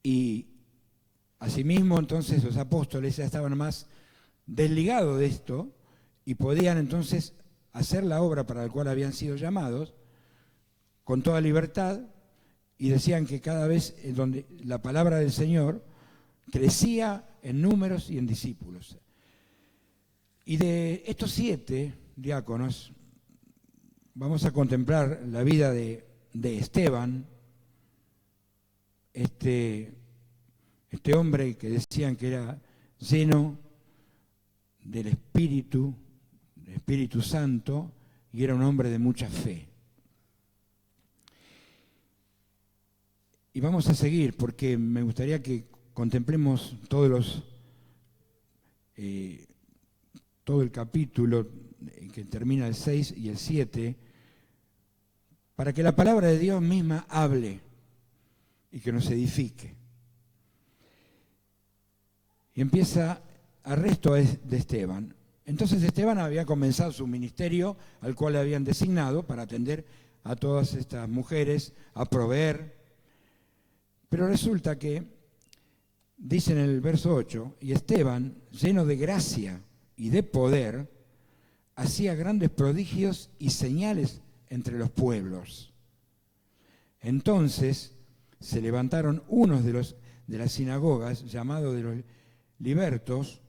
Y asimismo, entonces, los apóstoles ya estaban más desligados de esto y podían entonces hacer la obra para la cual habían sido llamados con toda libertad, y decían que cada vez donde la palabra del Señor crecía en números y en discípulos. Y de estos 7 diáconos vamos a contemplar la vida de Esteban, este hombre que decían que era lleno del Espíritu Santo, y era un hombre de mucha fe. Y vamos a seguir porque me gustaría que contemplemos todo el capítulo que termina el 6 y el 7, para que la palabra de Dios misma hable y que nos edifique. Y empieza arresto de Esteban. Entonces Esteban había comenzado su ministerio al cual le habían designado para atender a todas estas mujeres, a proveer. Pero resulta que, dice en el verso 8, y Esteban, lleno de gracia y de poder, hacía grandes prodigios y señales entre los pueblos. Entonces se levantaron unos de las sinagogas, llamados de los libertos,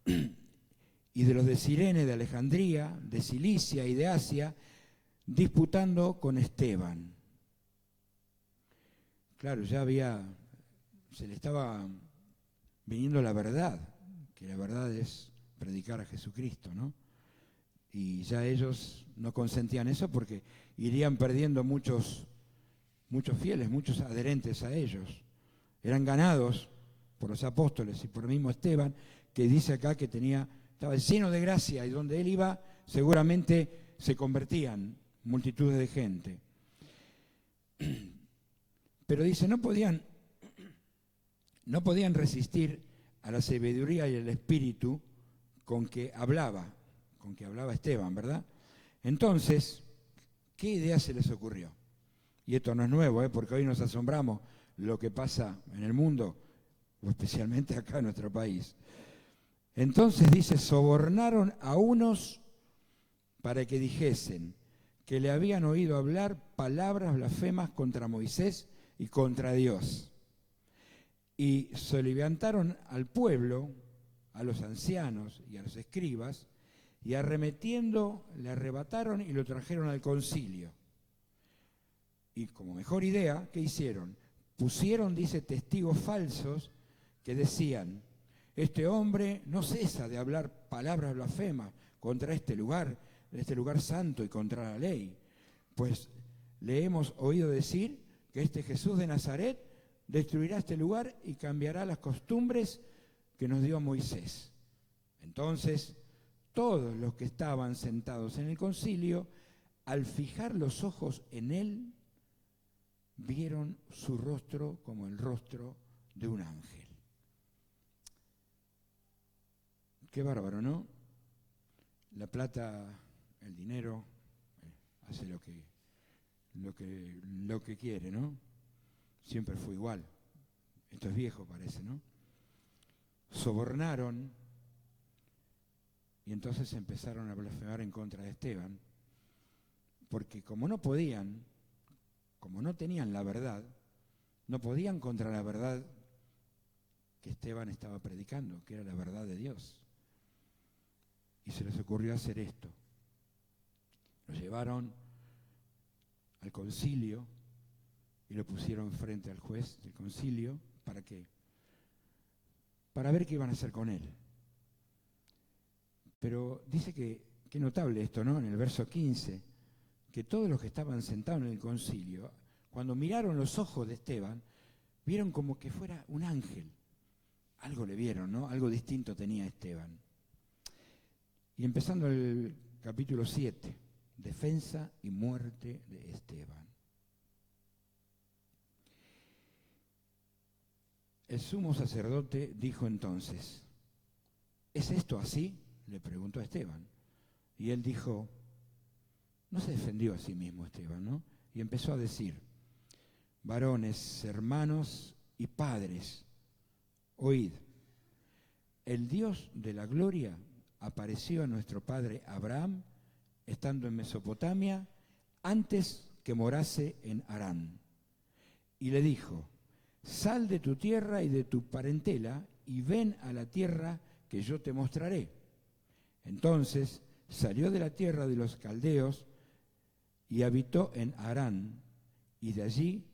y de los de Cirene, de Alejandría, de Cilicia y de Asia, disputando con Esteban. Claro, se le estaba viniendo la verdad, que la verdad es predicar a Jesucristo, ¿no? Y ya ellos no consentían eso porque irían perdiendo muchos fieles, muchos adherentes a ellos. Eran ganados por los apóstoles y por el mismo Esteban, que dice acá que estaba lleno de gracia, y donde él iba seguramente se convertían multitudes de gente. Pero dice, no podían resistir a la sabiduría y el espíritu con que hablaba Esteban, ¿verdad? Entonces, ¿qué idea se les ocurrió? Y esto no es nuevo, porque hoy nos asombramos lo que pasa en el mundo, o especialmente acá en nuestro país. Entonces dice, sobornaron a unos para que dijesen que le habían oído hablar palabras blasfemas contra Moisés y contra Dios. Y se levantaron al pueblo, a los ancianos y a los escribas, y arremetiendo le arrebataron y lo trajeron al concilio. Y como mejor idea, ¿qué hicieron? Pusieron, dice, testigos falsos que decían, este hombre no cesa de hablar palabras blasfemas contra este lugar santo y contra la ley. Pues le hemos oído decir que este Jesús de Nazaret destruirá este lugar y cambiará las costumbres que nos dio Moisés. Entonces, todos los que estaban sentados en el concilio, al fijar los ojos en él, vieron su rostro como el rostro de un ángel. Qué bárbaro, ¿no? La plata, el dinero, hace lo que quiere, ¿no? Siempre fue igual. Esto es viejo, parece, ¿no? Sobornaron y entonces empezaron a blasfemar en contra de Esteban, porque como no tenían la verdad, no podían contra la verdad que Esteban estaba predicando, que era la verdad de Dios. Y se les ocurrió hacer esto. Lo llevaron al concilio y lo pusieron frente al juez del concilio. ¿Para qué? Para ver qué iban a hacer con él. Pero dice que, qué notable esto, ¿no? En el verso 15, que todos los que estaban sentados en el concilio, cuando miraron los ojos de Esteban, vieron como que fuera un ángel. Algo le vieron, ¿no? Algo distinto tenía Esteban. Y empezando el capítulo 7, defensa y muerte de Esteban. El sumo sacerdote dijo entonces, ¿es esto así?, le preguntó a Esteban. Y él dijo, no se defendió a sí mismo Esteban, ¿no? Y empezó a decir, varones, hermanos y padres, oíd, el Dios de la gloria apareció a nuestro padre Abraham, estando en Mesopotamia, antes que morase en Harán. Y le dijo, sal de tu tierra y de tu parentela, y ven a la tierra que yo te mostraré. Entonces salió de la tierra de los caldeos y habitó en Harán, y de allí,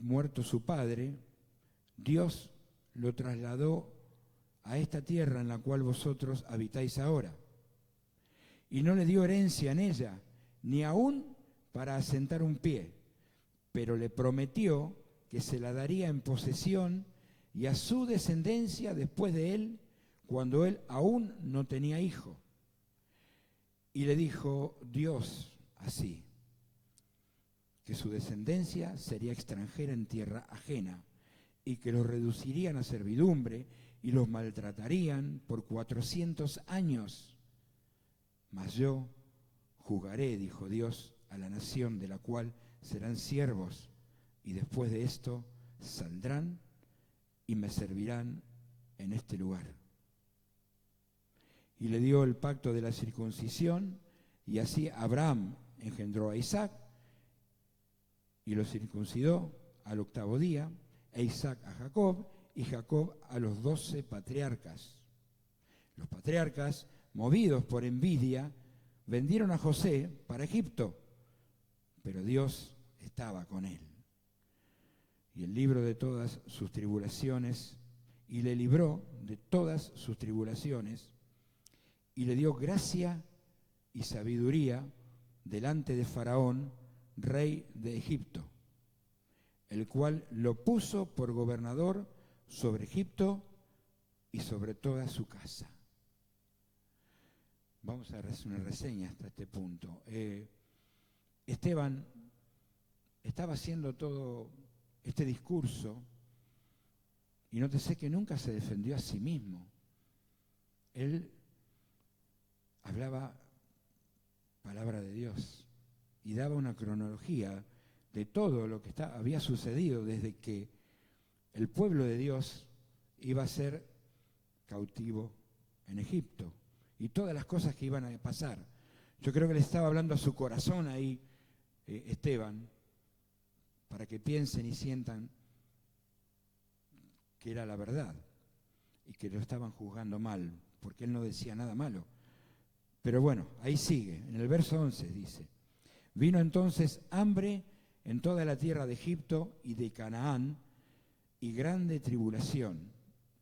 muerto su padre, Dios lo trasladó a esta tierra en la cual vosotros habitáis ahora. Y no le dio herencia en ella, ni aún para asentar un pie, pero le prometió que se la daría en posesión y a su descendencia después de él, cuando él aún no tenía hijo. Y le dijo Dios así, que su descendencia sería extranjera en tierra ajena, y que los reducirían a servidumbre y los maltratarían por 400 años. Mas yo juzgaré, dijo Dios, a la nación de la cual serán siervos, y después de esto saldrán y me servirán en este lugar. Y le dio el pacto de la circuncisión, y así Abraham engendró a Isaac, y lo circuncidó al 8º día, e Isaac a Jacob, y Jacob a los 12 patriarcas. Los patriarcas, movidos por envidia, vendieron a José para Egipto, pero Dios estaba con él. Y el libro de todas sus tribulaciones, y le libró de todas sus tribulaciones, y le dio gracia y sabiduría delante de Faraón, rey de Egipto, el cual lo puso por gobernador sobre Egipto y sobre toda su casa. Vamos a hacer una reseña hasta este punto. Esteban estaba haciendo todo este discurso y nótese que nunca se defendió a sí mismo. Él hablaba palabra de Dios y daba una cronología de todo lo que había sucedido desde que el pueblo de Dios iba a ser cautivo en Egipto y todas las cosas que iban a pasar. Yo creo que le estaba hablando a su corazón ahí, Esteban, para que piensen y sientan que era la verdad y que lo estaban juzgando mal, porque él no decía nada malo. Pero bueno, ahí sigue, en el verso 11 dice, vino entonces hambre en toda la tierra de Egipto y de Canaán, y grande tribulación,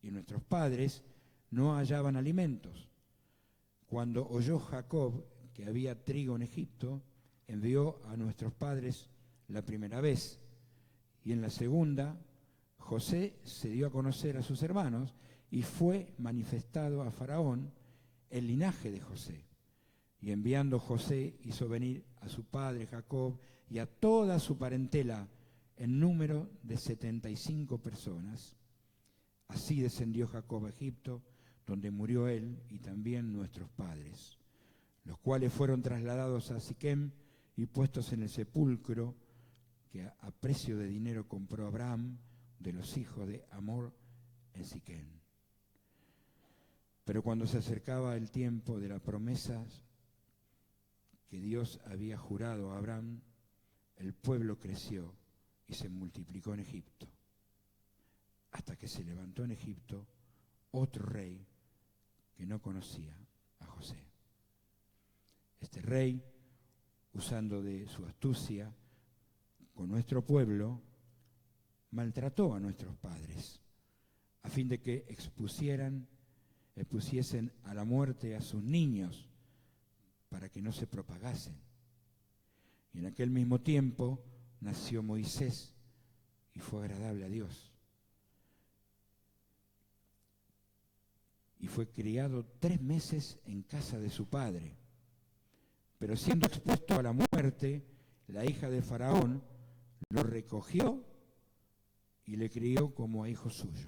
y nuestros padres no hallaban alimentos. Cuando oyó Jacob que había trigo en Egipto, envió a nuestros padres la primera vez, y en la segunda, José se dio a conocer a sus hermanos, y fue manifestado a Faraón el linaje de José. Y enviando José hizo venir a su padre Jacob y a toda su parentela en número de 75 personas. Así descendió Jacob a Egipto, donde murió él y también nuestros padres, los cuales fueron trasladados a Siquem y puestos en el sepulcro que a precio de dinero compró Abraham de los hijos de Hamor en Siquem. Pero cuando se acercaba el tiempo de las promesas que Dios había jurado a Abraham, el pueblo creció y se multiplicó en Egipto, hasta que se levantó en Egipto otro rey que no conocía a José. Este rey, usando de su astucia con nuestro pueblo, maltrató a nuestros padres, a fin de que expusiesen a la muerte a sus niños, para que no se propagasen. Y en aquel mismo tiempo nació Moisés y fue agradable a Dios. Y fue criado 3 meses en casa de su padre. Pero siendo expuesto a la muerte, la hija de Faraón lo recogió y le crió como a hijo suyo.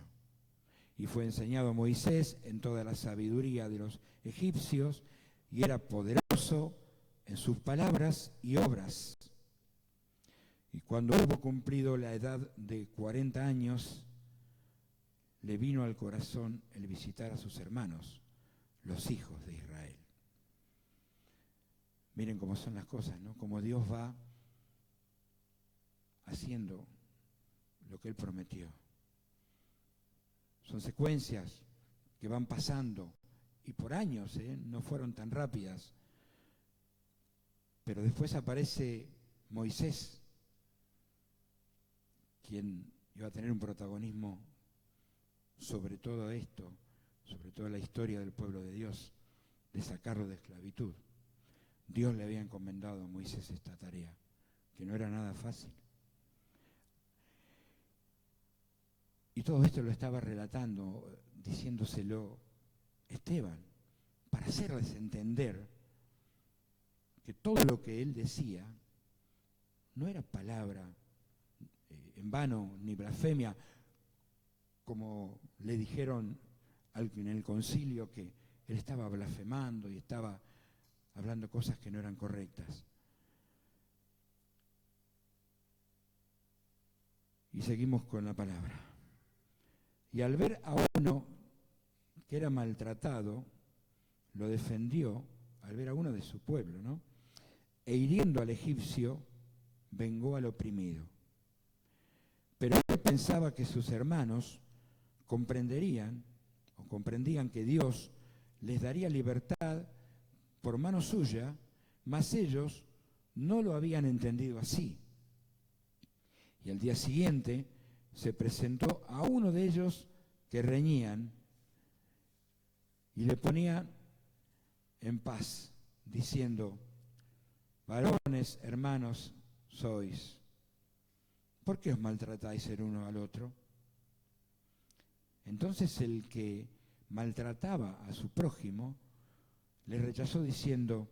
Y fue enseñado a Moisés en toda la sabiduría de los egipcios, y era poderoso en sus palabras y obras. Y Y cuando hubo cumplido la edad de 40 años, le vino al corazón el visitar a sus hermanos, los hijos de Israel. Miren cómo son las cosas, ¿no? Cómo Dios va haciendo lo que Él prometió. Son secuencias que van pasando y por años, no fueron tan rápidas. Pero después aparece Moisés, quien iba a tener un protagonismo sobre todo esto, sobre toda la historia del pueblo de Dios, de sacarlo de esclavitud. Dios le había encomendado a Moisés esta tarea, que no era nada fácil. Y todo esto lo estaba relatando, diciéndoselo Esteban, para hacerles entender que todo lo que él decía no era palabra en vano ni blasfemia, como le dijeron en el concilio que él estaba blasfemando y estaba hablando cosas que no eran correctas. Y seguimos con la palabra. Y al ver a uno que era maltratado, lo defendió, al ver a uno de su pueblo, ¿no? E hiriendo al egipcio, vengó al oprimido. Pero él pensaba que sus hermanos comprendían que Dios les daría libertad por mano suya, mas ellos no lo habían entendido así. Y al día siguiente se presentó a uno de ellos que reñían y le ponía en paz, diciendo: varones, hermanos sois, ¿por qué os maltratáis el uno al otro? Entonces el que maltrataba a su prójimo le rechazó diciendo: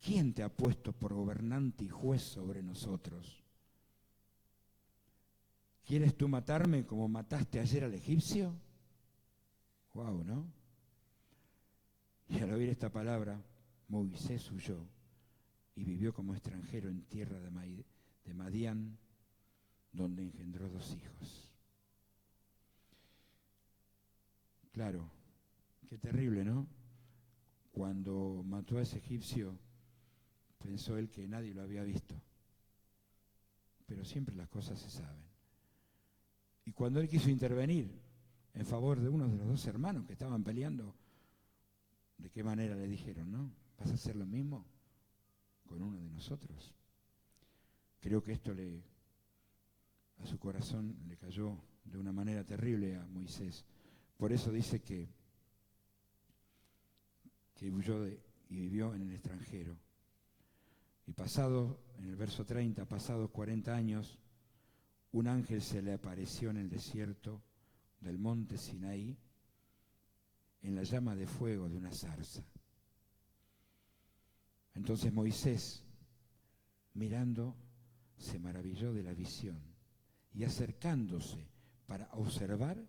¿quién te ha puesto por gobernante y juez sobre nosotros? ¿Quieres tú matarme como mataste ayer al egipcio? Guau, ¿no? Y al oír esta palabra, Moisés huyó y vivió como extranjero en tierra de Madián, donde engendró 2 hijos. Claro, qué terrible, ¿no? Cuando mató a ese egipcio, pensó él que nadie lo había visto. Pero siempre las cosas se saben. Y cuando él quiso intervenir en favor de uno de los 2 hermanos que estaban peleando, ¿de qué manera le dijeron, no? ¿Vas a hacer lo mismo con uno de nosotros? Creo que esto a su corazón le cayó de una manera terrible a Moisés. Por eso dice que huyó y vivió en el extranjero. Y en el verso 30, pasados 40 años, un ángel se le apareció en el desierto del monte Sinaí, en la llama de fuego de una zarza. Entonces Moisés, mirando, se maravilló de la visión y acercándose para observar,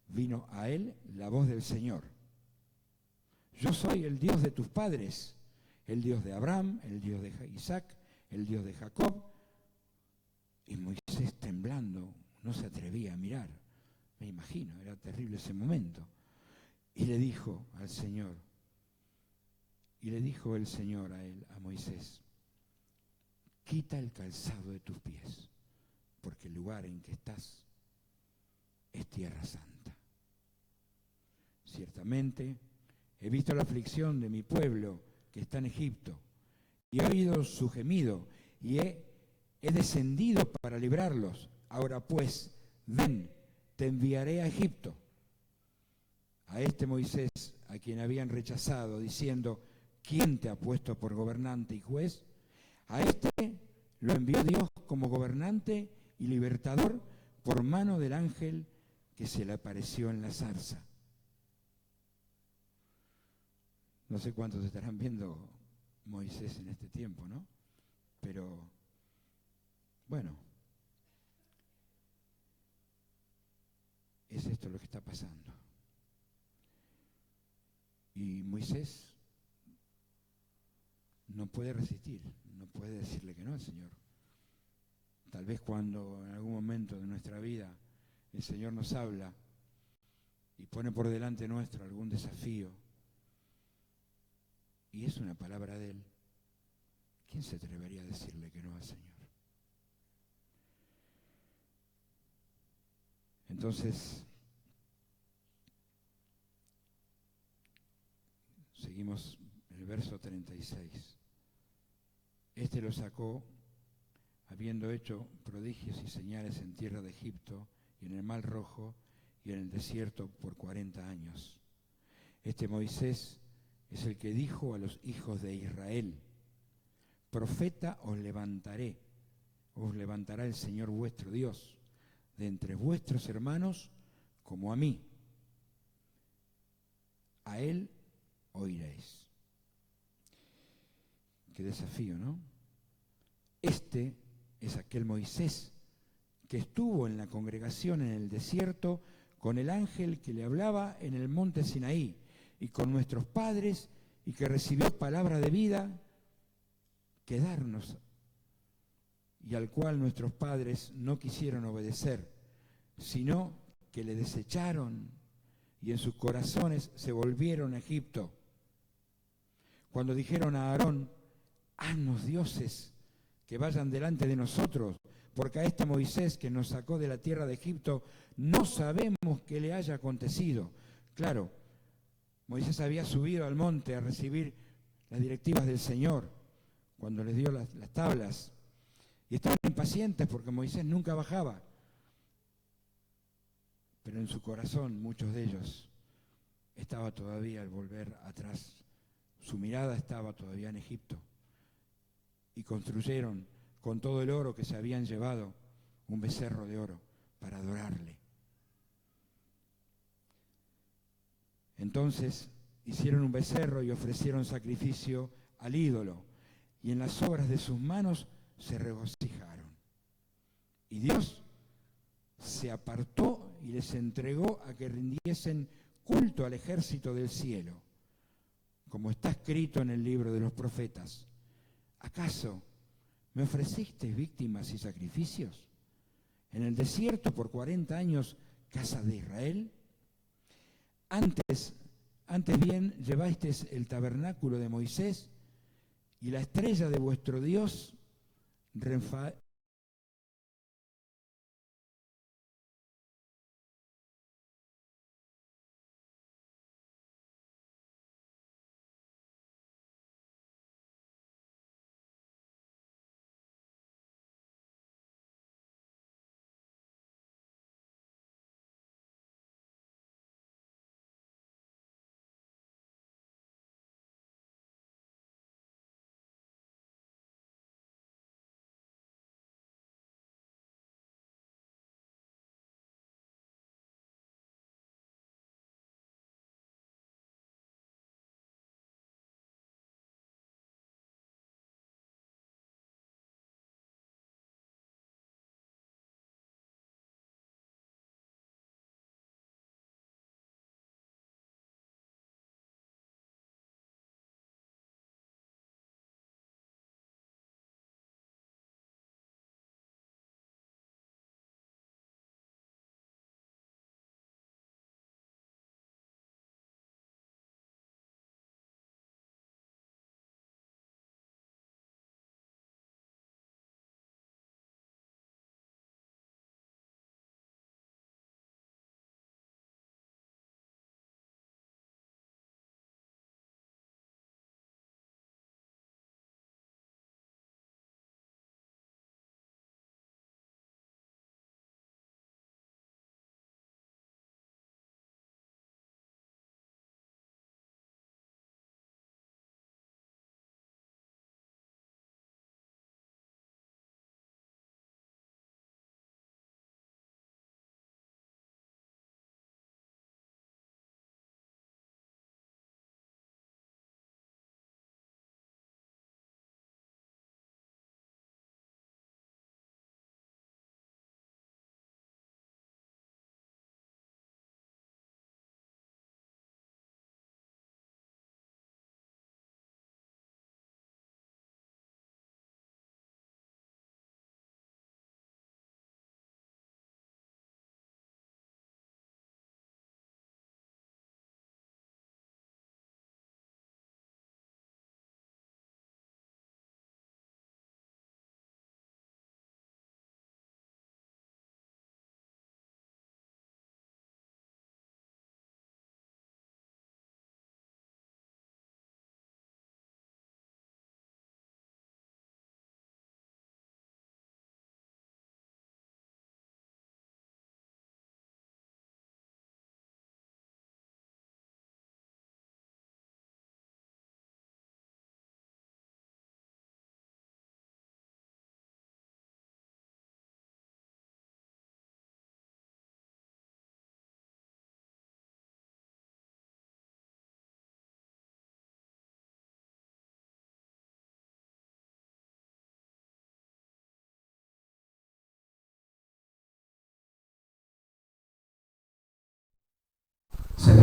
vino a él la voz del Señor: yo soy el Dios de tus padres, el Dios de Abraham, el Dios de Isaac, el Dios de Jacob. Y Moisés, temblando, no se atrevía a mirar. Me imagino, era terrible ese momento. Y le dijo el Señor a Moisés: quita el calzado de tus pies, porque el lugar en que estás es tierra santa. Ciertamente he visto la aflicción de mi pueblo que está en Egipto, y he oído su gemido, y he descendido para librarlos. Ahora pues, ven, te enviaré a Egipto. A este Moisés, a quien habían rechazado, diciendo: ¿quién te ha puesto por gobernante y juez? A este lo envió Dios como gobernante y libertador por mano del ángel que se le apareció en la zarza. No sé cuántos estarán viendo Moisés en este tiempo, ¿no? Pero, bueno, es esto lo que está pasando. Y Moisés no puede resistir, no puede decirle que no al Señor. Tal vez cuando en algún momento de nuestra vida el Señor nos habla y pone por delante nuestro algún desafío, y es una palabra de Él, ¿quién se atrevería a decirle que no al Señor? Entonces, seguimos el verso 36. Este lo sacó habiendo hecho prodigios y señales en tierra de Egipto y en el Mar Rojo y en el desierto por 40 años. Este Moisés es el que dijo a los hijos de Israel: profeta os levantará el Señor vuestro Dios, de entre vuestros hermanos como a mí. A Él oiréis. Qué desafío, ¿no? Este es aquel Moisés que estuvo en la congregación en el desierto con el ángel que le hablaba en el monte Sinaí y con nuestros padres, y que recibió palabra de vida que darnos, y al cual nuestros padres no quisieron obedecer, sino que le desecharon y en sus corazones se volvieron a Egipto. Cuando dijeron a Aarón: haznos dioses que vayan delante de nosotros, porque a este Moisés que nos sacó de la tierra de Egipto no sabemos qué le haya acontecido. Claro, Moisés había subido al monte a recibir las directivas del Señor cuando les dio las tablas, y estaban impacientes porque Moisés nunca bajaba. Pero en su corazón, muchos de ellos, estaba todavía al volver atrás. Su mirada estaba todavía en Egipto. Y construyeron con todo el oro que se habían llevado un becerro de oro para adorarle. Entonces hicieron un becerro y ofrecieron sacrificio al ídolo, y en las obras de sus manos se regocijaron. Y Dios se apartó y les entregó a que rindiesen culto al ejército del cielo, como está escrito en el libro de los profetas. ¿Acaso me ofrecisteis víctimas y sacrificios en el desierto por 40 años, casa de Israel? Antes bien llevasteis el tabernáculo de Moisés y la estrella de vuestro Dios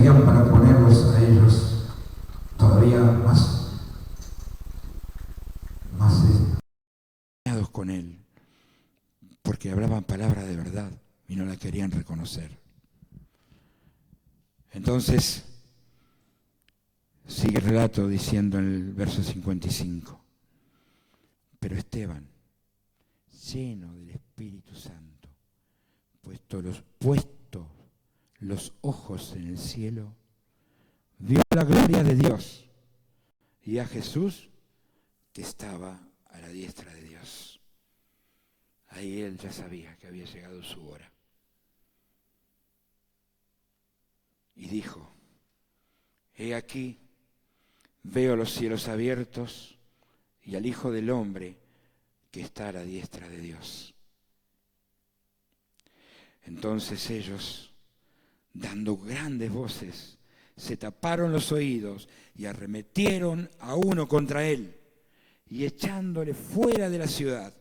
servían para ponerlos a ellos todavía más con él, porque hablaban palabras de verdad y no la querían reconocer. Entonces, sigue el relato diciendo en el verso 55, pero Esteban, lleno del Espíritu Santo, puesto los ojos en el cielo, vio la gloria de Dios y a Jesús que estaba a la diestra de Dios. Ahí él ya sabía que había llegado su hora. Y dijo, he aquí, veo los cielos abiertos y al Hijo del Hombre que está a la diestra de Dios. Entonces ellos, dando grandes voces, se taparon los oídos y arremetieron a uno contra él, y echándole fuera de la ciudad,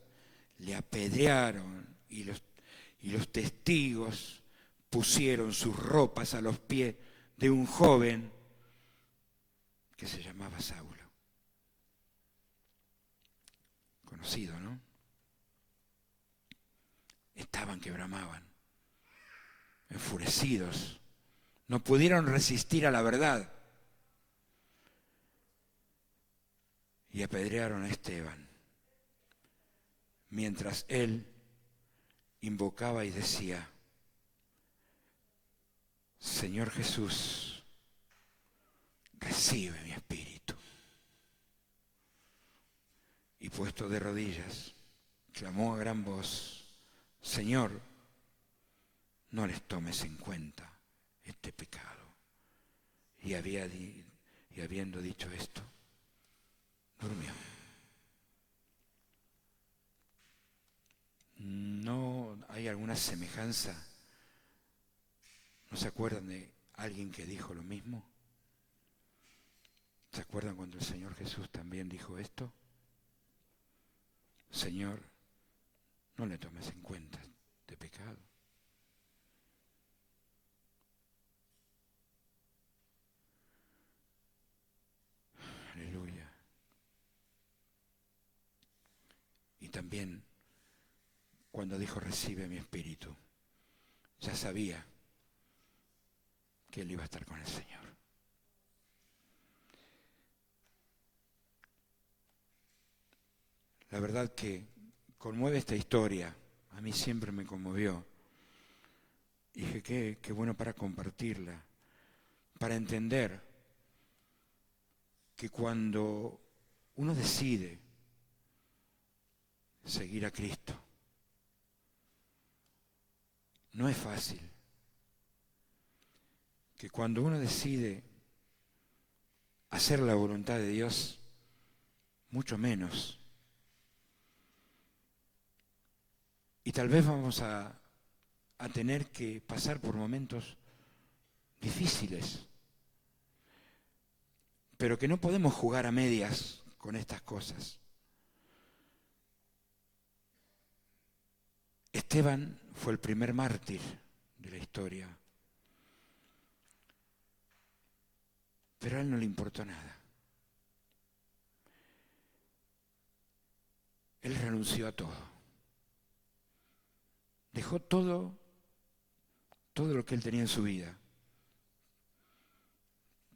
le apedrearon, y los testigos pusieron sus ropas a los pies de un joven que se llamaba Saulo. Conocido, ¿no? Estaban que bramaban, enfurecidos, no pudieron resistir a la verdad y apedrearon a Esteban, mientras él invocaba y decía, Señor Jesús, recibe mi espíritu. Y puesto de rodillas, clamó a gran voz, Señor, no les tomes en cuenta este pecado. Y habiendo dicho esto, durmió. ¿No hay alguna semejanza? ¿No se acuerdan de alguien que dijo lo mismo? ¿Se acuerdan cuando el Señor Jesús también dijo esto? Señor, no le tomes en cuenta este pecado. Aleluya. Y también cuando dijo recibe mi espíritu, ya sabía que él iba a estar con el Señor. La verdad que conmueve esta historia, a mí siempre me conmovió. Y dije, qué bueno para compartirla, para entender que cuando uno decide seguir a Cristo, no es fácil. Que cuando uno decide hacer la voluntad de Dios, mucho menos. Y tal vez vamos a tener que pasar por momentos difíciles, pero que no podemos jugar a medias con estas cosas. Esteban fue el primer mártir de la historia, pero a él no le importó nada. Él renunció a todo. Dejó todo lo que él tenía en su vida,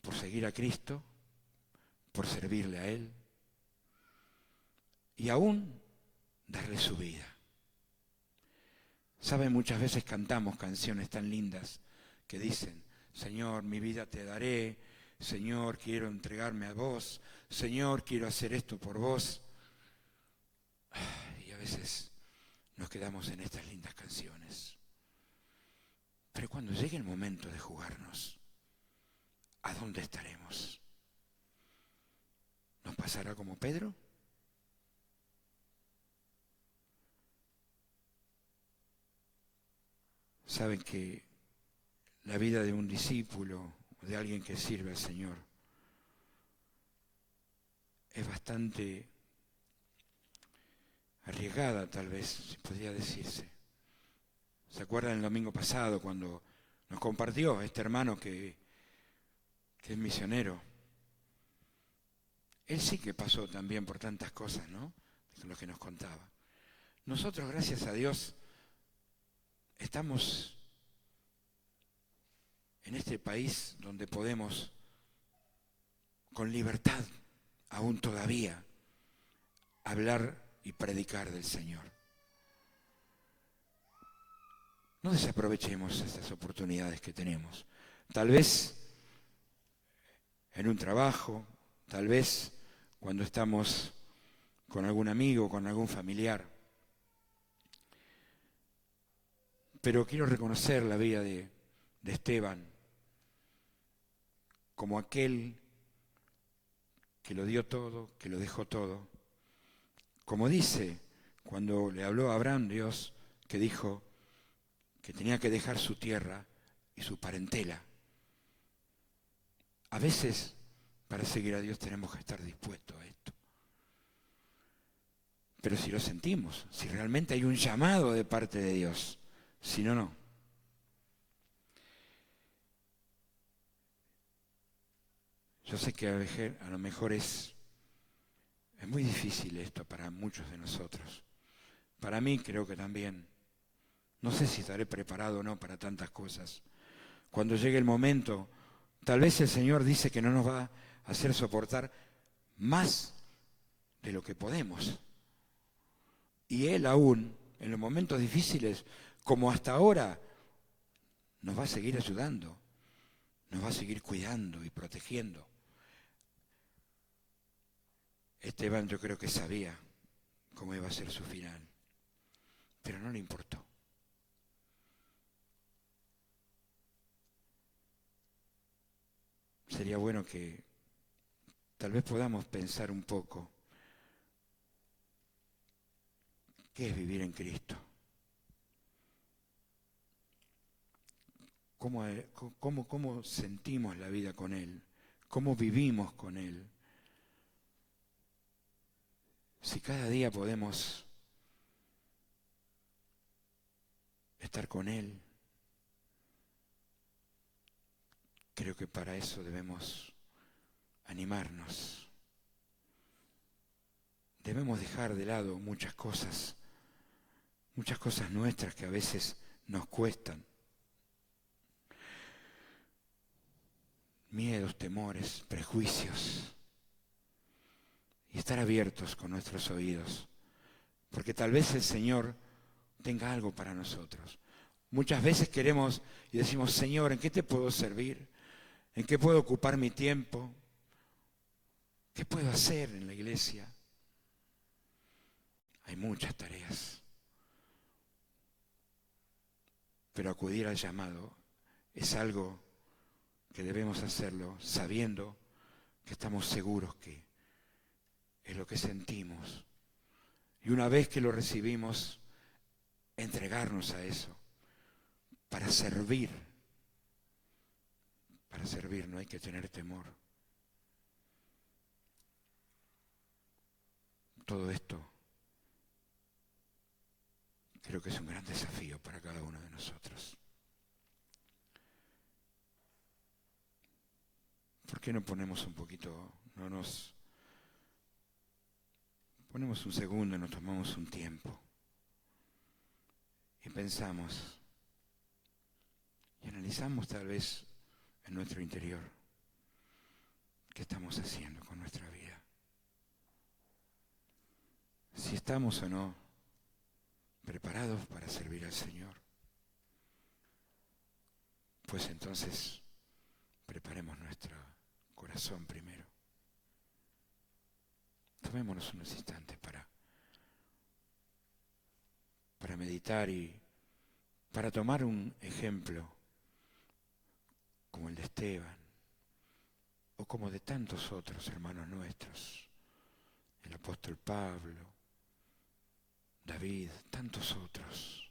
por seguir a Cristo, por servirle a Él, y aún darle su vida. Saben, muchas veces cantamos canciones tan lindas que dicen, Señor, mi vida te daré, Señor, quiero entregarme a vos, Señor, quiero hacer esto por vos. Y a veces nos quedamos en estas lindas canciones. Pero cuando llegue el momento de jugarnos, ¿a dónde estaremos? ¿Nos pasará como Pedro? Saben que la vida de un discípulo, de alguien que sirve al Señor, es bastante arriesgada, tal vez, si podría decirse. ¿Se acuerdan el domingo pasado cuando nos compartió este hermano que que es misionero, él sí que pasó también por tantas cosas, ¿no? Lo que nos contaba. Nosotros, gracias a Dios, estamos en este país donde podemos, con libertad, aún todavía, hablar y predicar del Señor. No desaprovechemos estas oportunidades que tenemos. Tal vez en un trabajo, tal vez cuando estamos con algún amigo, con algún familiar. Pero quiero reconocer la vida de Esteban como aquel que lo dio todo, que lo dejó todo. Como dice cuando le habló a Abraham Dios, que dijo que tenía que dejar su tierra y su parentela. A veces, para seguir a Dios tenemos que estar dispuestos a esto. Pero si lo sentimos, si realmente hay un llamado de parte de Dios, si no, no. Yo sé que a lo mejor es muy difícil esto para muchos de nosotros. Para mí creo que también. No sé si estaré preparado o no para tantas cosas. Cuando llegue el momento, tal vez el Señor dice que no nos va a hacer soportar más de lo que podemos. Y Él aún, en los momentos difíciles, como hasta ahora, nos va a seguir ayudando, nos va a seguir cuidando y protegiendo. Esteban yo creo que sabía cómo iba a ser su final, pero no le importó. Sería bueno que tal vez podamos pensar un poco qué es vivir en Cristo. ¿Cómo sentimos la vida con Él? ¿Cómo vivimos con Él? Si cada día podemos estar con Él, creo que para eso debemos animarnos. Debemos dejar de lado muchas cosas nuestras que a veces nos cuestan. Miedos, temores, prejuicios. Y estar abiertos con nuestros oídos. Porque tal vez el Señor tenga algo para nosotros. Muchas veces queremos y decimos, Señor, ¿en qué te puedo servir? ¿En qué puedo ocupar mi tiempo? ¿Qué puedo hacer en la iglesia? Hay muchas tareas. Pero acudir al llamado es algo que debemos hacerlo sabiendo que estamos seguros que es lo que sentimos. Y una vez que lo recibimos, entregarnos a eso para servir. Para servir no hay que tener temor. Todo esto creo que es un gran desafío para cada uno de nosotros. ¿Por qué no ponemos un poquito, ponemos un segundo y nos tomamos un tiempo y pensamos y analizamos tal vez en nuestro interior qué estamos haciendo con nuestra vida? Si estamos o no preparados para servir al Señor, pues entonces preparemos nuestro corazón primero. Tomémonos unos instantes para meditar y para tomar un ejemplo como el de Esteban o como de tantos otros hermanos nuestros, el apóstol Pablo, David, tantos otros.